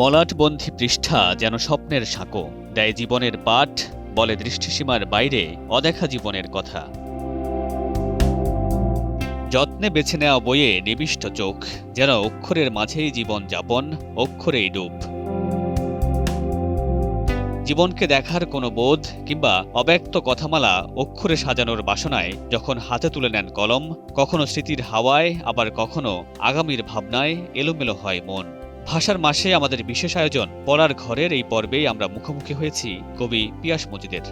মলাটবন্ধী পৃষ্ঠা যেন স্বপ্নের সাঁকো, দেয় জীবনের পাঠ, বলে দৃষ্টিসীমার বাইরে অদেখা জীবনের কথা। যত্নে বেছে নেওয়া বইয়ে নিবিষ্ট চোখ, যেন অক্ষরের মাঝেই জীবন যাপন, অক্ষরেই ডুব। জীবনকে দেখার কোনো বোধ কিংবা অব্যক্ত কথামালা অক্ষরে সাজানোর বাসনায় যখন হাতে তুলে নেন কলম, কখনো স্মৃতির হাওয়ায়, আবার কখনো আগামীর ভাবনায় এলোমেলো হয় মন। ভাষার মাসে আমাদের বিশেষ আয়োজন পড়ার ঘরের এই পর্বেই আমরা মুখোমুখি হয়েছি কবি পিয়াস মজিদের।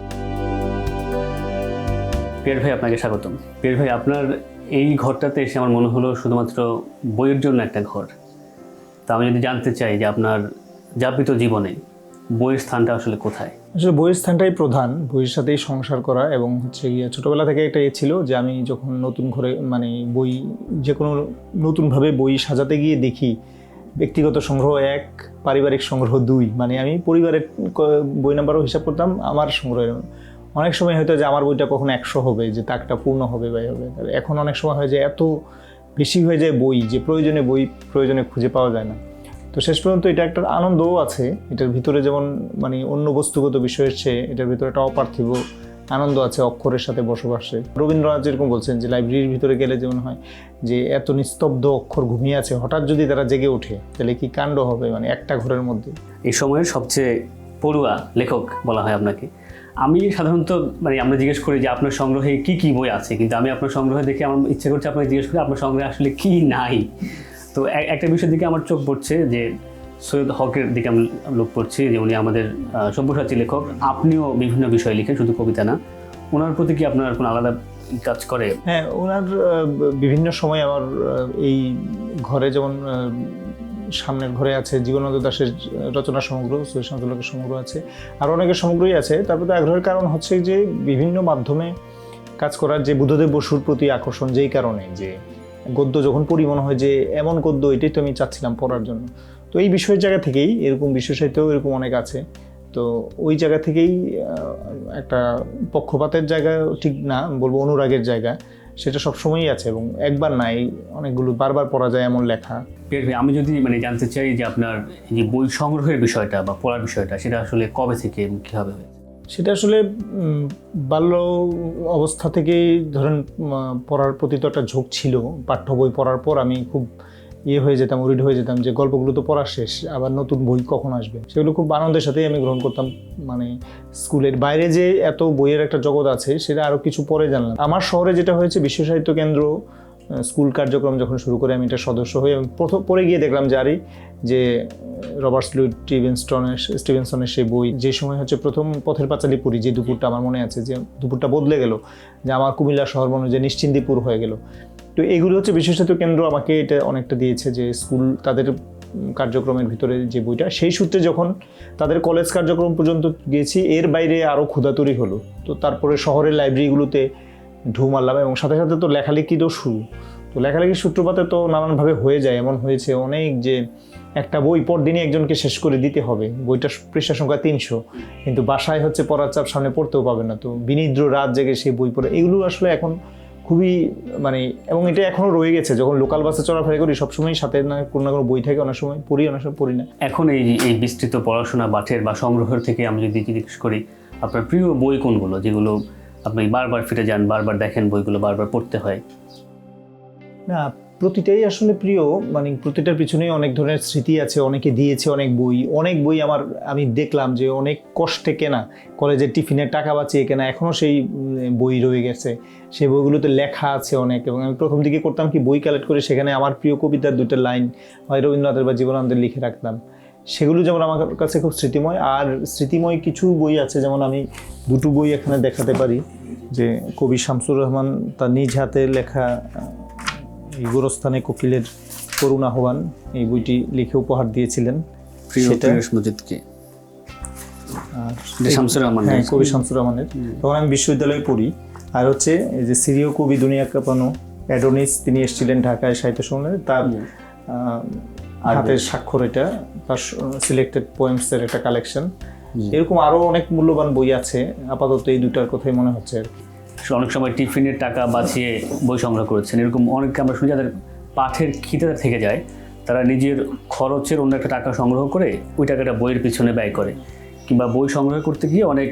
পিয়াস ভাই, আপনাকে স্বাগতম। পিয়াস ভাই, আপনার এই ঘরটাতে এসে আমার মনে হলো শুধুমাত্র বইয়ের জন্য একটা ঘর। তা আমি যদি জানতে চাই যে আপনার যাপিত জীবনে বইয়ের স্থানটা আসলে কোথায়? আসলে বইয়ের স্থানটাই প্রধান, বইয়ের সাথেই সংসার করা। এবং হচ্ছে গিয়ে ছোটোবেলা থেকে একটা ছিল যে আমি যখন নতুন ঘরে বই যে কোনো নতুনভাবে বই সাজাতে গিয়ে দেখি ব্যক্তিগত সংগ্রহ 1, পারিবারিক সংগ্রহ 2, আমি পরিবারের বই নাম্বারও হিসাব করতাম আমার সংগ্রহের। অনেক সময় হয়তো যে আমার বইটা কখন 100 হবে, যে তাকটা পূর্ণ হবে বা হবে। এখন অনেক সময় হয় যে এত বেশি হয়ে যায় বই, যে প্রয়োজনে খুঁজে পাওয়া যায় না। তো শেষ পর্যন্ত এটা একটা আনন্দও আছে, এটার ভিতরে যেমন অন্য বস্তুগত বিষয়ের চেয়ে এটার ভিতরে একটা অপার্থিব আনন্দ আছে অক্ষরের সাথে বসবাসে। রবীন্দ্রনাথ যেরকম বলছেন যে লাইব্রেরির ভিতরে গেলে যেমন হয় যে এত নিস্তব্ধ অক্ষর ঘুমিয়ে আছে, হঠাৎ যদি তারা জেগে ওঠে তাহলে কি কাণ্ড হবে, একটা ঘরের মধ্যে। এই সময়ের সবচেয়ে পড়ুয়া লেখক বলা হয় আপনাকে। আমি সাধারণত আমরা জিজ্ঞেস করি যে আপনার সংগ্রহে কি কি বই আছে, কিন্তু আমি আপনার সংগ্রহে দেখে আমার ইচ্ছে করছে আপনাকে জিজ্ঞেস করি আপনার সংগ্রহে আসলে কি নাই। তো একটা বিষয়ের দিকে আমার চোখ পড়ছে যে সৈয়দ হকের দিকে আমি লোক পড়ছি, যে উনি আমাদের সব্যসাচী লেখক। আপনিও বিভিন্ন বিষয় লিখেন, শুধু কবিতা না। ওনার প্রতি কি আপনার কোনো আলাদা কাজ করে? হ্যাঁ, ওনার বিভিন্ন সময় আমার এই ঘরে যেমন সামনের ঘরে আছে জীবনানন্দ দাশের রচনা সমগ্র, সৈয়দ শামসুল সমগ্র আছে, আর অনেকের সমগ্রই আছে। তারপরে আগ্রহের কারণ হচ্ছে যে বিভিন্ন মাধ্যমে কাজ করার যে বুদ্ধদেব বসুর প্রতি আকর্ষণ, যেই কারণে যে গদ্য যখন পড়ি মনে হয় যে এমন গদ্য, এটাই তো আমি চাচ্ছিলাম পড়ার জন্য। তো এই বিষয়ের জায়গা থেকেই এরকম বিশ্ব সাহিত্যেও এরকম অনেক আছে। তো ওই জায়গা থেকেই একটা পক্ষপাতের জায়গা ঠিক না, বলবো অনুরাগের জায়গা, সেটা সবসময়ই আছে এবং একবার নাই, অনেকগুলো বারবার পড়া যায় এমন লেখা। আমি যদি জানতে চাই যে আপনার যে বই সংগ্রহের বিষয়টা বা পড়ার বিষয়টা, সেটা আসলে কবে থেকে কীভাবে হয়? সেটা আসলে বাল্য অবস্থা থেকেই ধরেন পড়ার প্রতি তো একটা ঝোঁক ছিল। পাঠ্য বই পড়ার পর আমি খুব হয়ে যেতাম, ওরিড হয়ে যেতাম যে গল্পগুলো তো পড়া শেষ, আবার নতুন বই কখন আসবে। সেগুলো খুব আনন্দের সাথেই আমি গ্রহণ করতাম। স্কুলের বাইরে যে এত বইয়ের একটা জগৎ আছে সেটা আরও কিছু পরে জানলাম। আমার শহরে যেটা হয়েছে, বিশ্ব সাহিত্য কেন্দ্র স্কুল কার্যক্রম যখন শুরু করে আমি এটা সদস্য হই, আমি প্রথম পড়ে গিয়ে দেখলাম যে রবার্ট লুইস স্টিভেনসনের সেই বই, যে সময় হচ্ছে প্রথম পথের পাঁচালী পড়ি, যে দুপুরটা আমার মনে আছে, যে দুপুরটা বদলে গেল, যে আমার কুমিল্লা শহর মনে যে নিশ্চিন্দিপুর হয়ে গেল। তো এগুলো হচ্ছে বিশ্ব সাহিত্য কেন্দ্র আমাকে এটা অনেকটা দিয়েছে, যে স্কুল তাদের কার্যক্রমের ভিতরে যে বইটা, সেই সূত্রে যখন তাদের কলেজ কার্যক্রম পর্যন্ত গিয়েছি, এর বাইরে আরও ক্ষুধাতুরি হলো। তো তারপরে শহরের লাইব্রেরিগুলোতে ঢু মারলাম এবং সাথে সাথে তো লেখালেখিরও শুরু। তো লেখালেখির সূত্রপাতে তো নানানভাবে হয়ে যায়, এমন হয়েছে অনেক যে একটা বই পরদিনই একজনকে শেষ করে দিতে হবে, বইটার পৃষ্ঠা সংখ্যা 300, কিন্তু বাসায় হচ্ছে পড়ার চাপ, সামনে পড়তেও পাবে না, তো বিনিদ্র রাত জেগে সেই বই পড়ে। এগুলো আসলে এখন খুবই এবং এটা এখনও রয়ে গেছে। যখন লোকাল বাসে চলাফেরা করি সবসময় সাথে না কোনো বই থাকে, অনেক সময় পড়ি, অনেক সময় পড়ি না। এখন এই বিস্তৃত পড়াশোনা বাটের বা সংগ্রহের থেকে আমি যদি জিজ্ঞেস করি আপনার প্রিয় বই কোনগুলো, যেগুলো আপনি বারবার ফিরে যান, বারবার দেখেন, বইগুলো বারবার পড়তে হয়? না, প্রতিটাই আসলে প্রিয়, প্রতিটার পিছনেই অনেক ধরনের স্মৃতি আছে। অনেকে দিয়েছে অনেক বই আমি দেখলাম যে অনেক কষ্টে কেনা, কলেজের টিফিনের টাকা বাঁচিয়ে কেনা, এখনও সেই বই রয়ে গেছে, সেই বইগুলোতে লেখা আছে অনেক। এবং আমি প্রথম দিকে করতাম কি, বই কালেক্ট করে সেখানে আমার প্রিয় কবিতার 2টা লাইন হয় রবীন্দ্রনাথের বা জীবনানন্দের লিখে রাখতাম। সেগুলো যেমন আমার কাছে খুব স্মৃতিময়। আর স্মৃতিময় কিছু বই আছে, যেমন আমি 2টো বই এখানে দেখাতে পারি, যে কবি শামসুর রহমান তার নিজ হাতে লেখা গোরস্থানে কোকিলের করুণ আহ্বান, এই বইটি লিখে উপহার দিয়েছিলেন কবি শামসুর রহমানের। তখন আমি বিশ্ববিদ্যালয়ে পড়ি। আর হচ্ছে এই যে সিরীয় কবি দুনিয়া কাঁপানো অ্যাডোনিস, তিনি এসেছিলেন ঢাকায় সাহিত্য সম্মেলনে, তার হাতের স্বাক্ষর, এটা তার সিলেক্টেড পোয়েমসের একটা কালেকশন। এরকম আরও অনেক মূল্যবান বই আছে, আপাতত এই 2টার কথাই মনে হচ্ছে আর কি। অনেক সময় টিফিনের টাকা বাঁচিয়ে বই সংগ্রহ করেছেন, এরকম অনেককে আমরা শুনি যাদের পাঠের খিদে থেকে যায়, তারা নিজের খরচের অন্য একটা টাকা সংগ্রহ করে ওই টাকাটা বইয়ের পিছনে ব্যয় করে, কিংবা বই সংগ্রহ করতে গিয়ে অনেক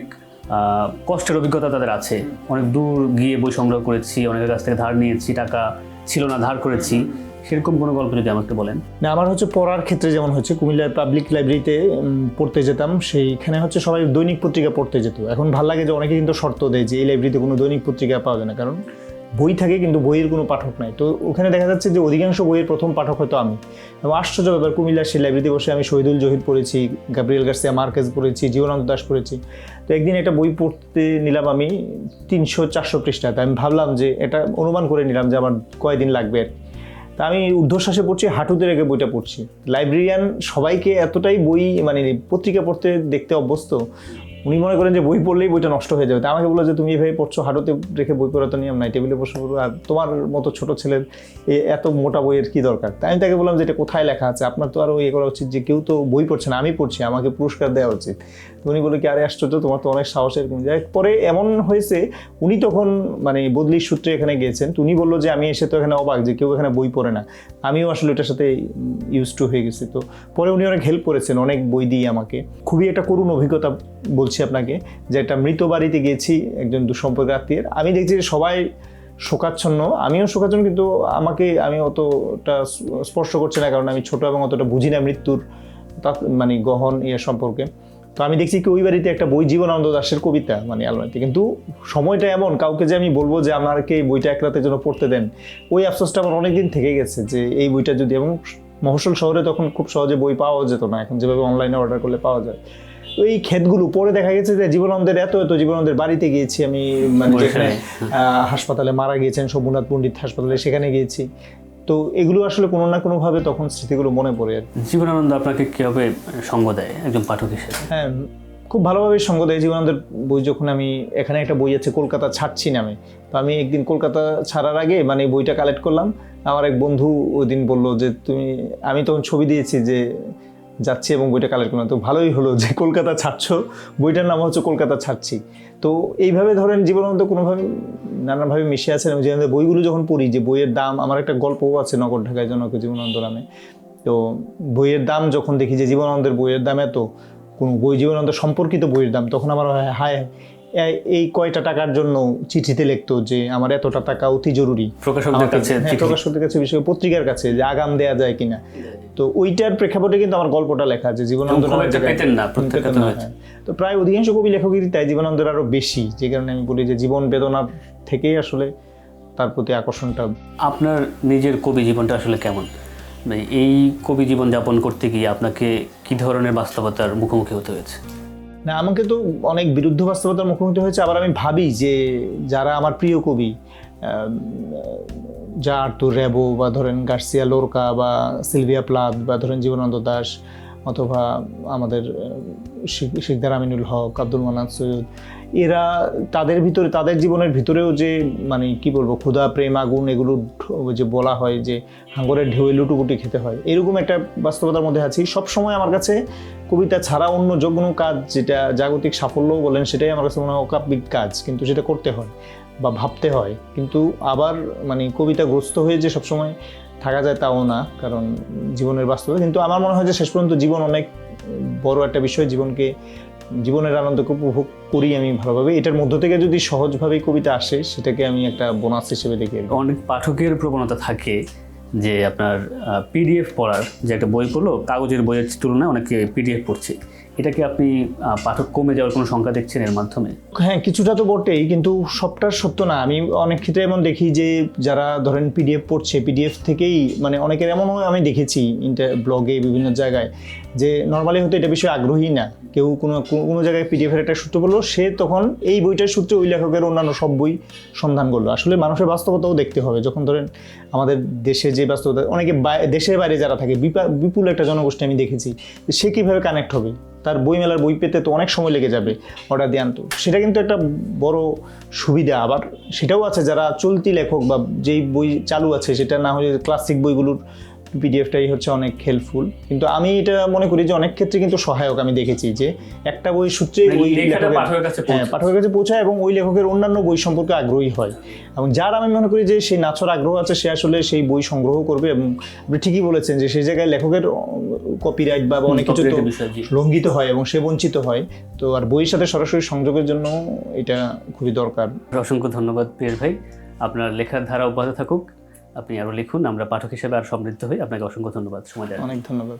কষ্টের অভিজ্ঞতা তাদের আছে। অনেক দূর গিয়ে বই সংগ্রহ করেছি, অনেকের কাছ থেকে ধার নিয়েছি, টাকা ছিল না ধার করেছি, সেরকম কোনো গল্প যদি আমাকে বলেন। না, আমার হচ্ছে পড়ার ক্ষেত্রে যেমন হচ্ছে কুমিল্লার পাবলিক লাইব্রেরিতে পড়তে যেতাম, সেইখানে হচ্ছে সবাই দৈনিক পত্রিকা পড়তে যেত। এখন ভালো লাগে যে অনেকে কিন্তু শর্ত দেয় যে এই লাইব্রেরিতে কোনো দৈনিক পত্রিকা পাওয়া যায় না, কারণ বই থাকে কিন্তু বইয়ের কোনো পাঠক নাই। তো ওখানে দেখা যাচ্ছে যে অধিকাংশ বইয়ের প্রথম পাঠক হয়তো আমি। এবং আশ্চর্য ব্যাপার, কুমিল্লার সেই লাইব্রেরিতে বসে আমি শহীদুল জহির পড়েছি, গাব্রিয়েল গার্সিয়া মার্কেজ পড়েছি, জীবনানন্দ দাশ পড়েছি। তো একদিন একটা বই পড়তে নিলাম আমি 300-400 পৃষ্ঠা। আমি ভাবলাম যে এটা অনুমান করে নিলাম যে আমার কয়দিন লাগবে আর কি। তা আমি ঊর্ধ্বশ্বাসে পড়ছি, হাঁটুতে রেখে বইটা পড়ছি। লাইব্রেরিয়ান সবাইকে এতটাই বই মানে পত্রিকা পড়তে দেখতে অভ্যস্ত, উনি মনে করেন যে বই পড়লেই বইটা নষ্ট হয়ে যাবে। তা আমাকে বললো যে তুমি এভাবে পড়ছো, হাঁটুতে রেখে বই পড়া তো নিয়ম নাই, টেবিলে বসে পড়ো, আর তোমার মতো ছোট ছেলের এত মোটা বইয়ের কি দরকার। তাই আমি তাকে বললাম যে এটা কোথায় লেখা আছে, আপনার তো আরও ইয়ে করা উচিত, যে কেউ তো বই পড়ছে না, আমি পড়ছি, আমাকে পুরস্কার দেওয়া উচিত। তো উনি বলে কি, আরে আশ্চর্য, তোমার তো অনেক সাহসের কমে যায়। পরে এমন হয়েছে, উনি তখন মানে বদলির সূত্রে এখানে গিয়েছেন, তো উনি বললো যে আমি এসে তো এখানে অবাক যে কেউ এখানে বই পড়ে না। আমিও আসলে এটার সাথে ইউজ টু হয়ে গেছি। তো পরে উনি অনেক হেল্প করেছেন, অনেক বই দিয়ে আমাকে। খুবই একটা করুণ অভিজ্ঞতা বলছি আপনাকে, যে একটা মৃত বাড়িতে গিয়েছি একজন দুঃসম্পর্কের আত্মীয়ের। আমি দেখছি যে সবাই শোকাচ্ছন্ন, আমিও শোকাচ্ছন্ন, কিন্তু আমি অতটা স্পর্শ করছি না, কারণ আমি ছোট এবং অতটা বুঝি না মৃত্যুর মানে গহন সম্পর্কে। তো আমি দেখছি কি ওই বাড়িতে একটা বই, জীবনানন্দ দাশের কবিতা মানে আলমারিতে, কিন্তু সময়টা এমন, কাউকে যে আমি বলবো যে আমাকে এই বইটা এক রাতের জন্য পড়তে দেন, ওই আফসোসটা আমার অনেকদিন থেকে গেছে যে এই বইটা যদি। এবং মফস্বল শহরে তখন খুব সহজে বই পাওয়া যেত না, এখন যেভাবে অনলাইনে অর্ডার করলে পাওয়া যায়। ওই ক্ষেতগুলো পরে দেখা গেছে যে জীবনানন্দের এত জীবনানন্দের বাড়িতে গিয়েছি আমি, মানে যেখানে হাসপাতালে মারা গিয়েছেন, শম্ভুনাথ পণ্ডিত হাসপাতালে, সেখানে গিয়েছি। তো এগুলো আসলে কোনো না কোনোভাবে তখন স্মৃতিগুলো মনে পড়ে আর কি। জীবনানন্দ আপনাকে কীভাবে সঙ্গ দেয় একজন পাঠক হিসেবে? হ্যাঁ, খুব ভালোভাবে সঙ্গ দেয়। জীবনানন্দের বই যখন আমি, এখানে একটা বই আছে কলকাতা ছাড়ছি নামে, তো আমি একদিন কলকাতা ছাড়ার আগে মানে বইটা কালেক্ট করলাম। আমার এক বন্ধু ওই দিন বললো যে আমি তখন ছবি দিয়েছি যে যাচ্ছি এবং বইটা কালেক্ট করলাম। তো ভালোই হলো যে কলকাতা ছাড়ছ, বইটার নাম হচ্ছে কলকাতা ছাড়ছি। তো এইভাবে ধরেন জীবনানন্দ কোনোভাবে নানানভাবে মিশে আছেন। এবং জীবনানন্দের বইগুলো যখন পড়ি, যে বইয়ের দাম, আমার একটা গল্পও আছে নগর ঢাকায় জনক জীবনানন্দ নামে। তো বইয়ের দাম যখন দেখি যে জীবনানন্দের বইয়ের দাম এত, কোনো বই জীবনানন্দ সম্পর্কিত বইয়ের দাম, তখন আমার হায় এই কয়টা টাকার জন্য চিঠিতে লিখতো যে আমার এতটা টাকা অতি জরুরি, প্রকাশকদের কাছে, প্রকাশকদের কাছে, বিশেষ করে পত্রিকার কাছে, যে আগাম দেয়া যায় কিনা। তো ওইটার প্রেক্ষাপটে কিন্তু আমার গল্পটা লেখা, যে জীবনানন্দ তো প্রায় অধিকাংশ কবি লেখকেরই তাই, জীবনানন্দের আরো বেশি, যে কারণে আমি বলি যে জীবন বেদনার থেকেই আসলে তার প্রতি আকর্ষণটা। আপনার নিজের কবি জীবনটা আসলে কেমন? এই কবি জীবন যাপন করতে গিয়ে আপনাকে কি ধরনের বাস্তবতার মুখোমুখি হতে হয়েছে? না, আমাকে তো অনেক বিরুদ্ধ বাস্তবতার মুখোমুখি হয়েছে। আবার আমি ভাবি যে যারা আমার প্রিয় কবি, যা আর্তুর র্যাবো বা ধরেন গার্সিয়া লোরকা বা সিলভিয়া প্লাথ বা ধরেন জীবনানন্দ দাশ, অথবা আমাদের শিকদার আমিনুল হক, আব্দুল মান্নান সৈয়দ, এরা তাদের ভিতরে, তাদের জীবনের ভিতরেও যে মানে কি বলবো, ক্ষুধা, প্রেম, আগুন, এগুলো যে বলা হয় যে হাঙ্গরের ঢেউয়ে লুটুপুটি খেতে হয়, এরকম একটা বাস্তবতার মধ্যে আছি। সবসময় আমার কাছে কবিতা ছাড়া অন্য যে কোনো কাজ, যেটা জাগতিক সাফল্যও বলেন, সেটাই আমার কাছে মনে হয় অকাব্যিক কাজ, কিন্তু সেটা করতে হয় বা ভাবতে হয়। কিন্তু আবার মানে কবিতাগ্রস্ত হয়ে যে সবসময় থাকা যায় তাও না, কারণ জীবনের বাস্তবতা। কিন্তু আমার মনে হয় যে শেষ পর্যন্ত জীবন অনেক বড় একটা বিষয়, জীবনের আনন্দকে উপভোগ করি আমি ভালোভাবে। এটার মধ্য থেকে যদি সহজভাবেই কবিতা আসে, সেটাকে আমি একটা বোনাস হিসেবে দেখি। অনেক পাঠকের প্রবণতা থাকে যে আপনার পিডিএফ পড়ার, যে একটা বই পড়লো কাগজের বইয়ের তুলনায় অনেকে পিডিএফ পড়ছে, এটা কি আপনি পাঠক কমে যাওয়ার কোনো সংখ্যা দেখছেন এর মাধ্যমে? হ্যাঁ, কিছুটা তো বটেই, কিন্তু সবটার সত্য না। আমি অনেক ক্ষেত্রে এমন দেখি যে যারা ধরেন পিডিএফ পড়ছে, পিডিএফ থেকেই মানে অনেকের এমন হয়, আমি দেখেছি ব্লগে বিভিন্ন জায়গায়, যে নর্মালি হয়তো এটা বিষয়ে আগ্রহী না, কেউ কোনো জায়গায় পিডিএফের একটা সূত্র বললো, সে তখন এই বইটার সূত্রে ওই লেখকের অন্যান্য সব বই সন্ধান করলো। আসলে মানুষের বাস্তবতাও দেখতে হবে। যখন ধরেন আমাদের দেশে যে বাস্তবতা, অনেকে দেশের বাইরে যারা থাকে, বিপুল একটা জনগোষ্ঠী আমি দেখেছি, সে কীভাবে কানেক্ট হবে, তার বইমেলার বই পেতে তো অনেক সময় লেগে যাবে, অর্ডার দিয়ে আনতো। সেটা কিন্তু একটা বড় সুবিধা। আবার সেটাও আছে যারা চলতি লেখক বা যেই বই চালু আছে, সেটা না হলে ক্লাসিক বইগুলোর পিডিএফটাই হচ্ছে অনেক হেল্পফুল, কিন্তু আমি এটা মনে করি যে অনেক ক্ষেত্রে কিন্তু সহায়ক। আমি দেখেছি যে একটা বই সূত্রে ওই লেখাটা লেখকের পাঠকের কাছে পৌঁছায়। পাঠকের কাছে পৌঁছায় এবং ওই লেখকের অন্যান্য বই সম্পর্কে আগ্রহী হয়, এবং যার আমি মনে করি যে সেই নাছর আগ্রহ আছে সে আসলে সেই বই সংগ্রহ করবে। এবং আপনি ঠিকই বলেছেন যে সেই জায়গায় লেখকের কপিরাইট বা অনেক কিছু তো copyright-এর বিষয়, জি। লঙ্ঘিত হয় এবং সে বঞ্চিত হয়। তো আর বইয়ের সাথে সরাসরি সংযোগের জন্য এটা খুবই দরকার। অসংখ্য ধন্যবাদ পিয়াস ভাই, আপনার লেখার ধারা অব্যাহত থাকুক, আপনি আরো লিখুন, আমরা পাঠক হিসেবে আরো সমৃদ্ধ হই। আপনাকে অসংখ্য ধন্যবাদ সময় দেওয়ার জন্য। অনেক ধন্যবাদ।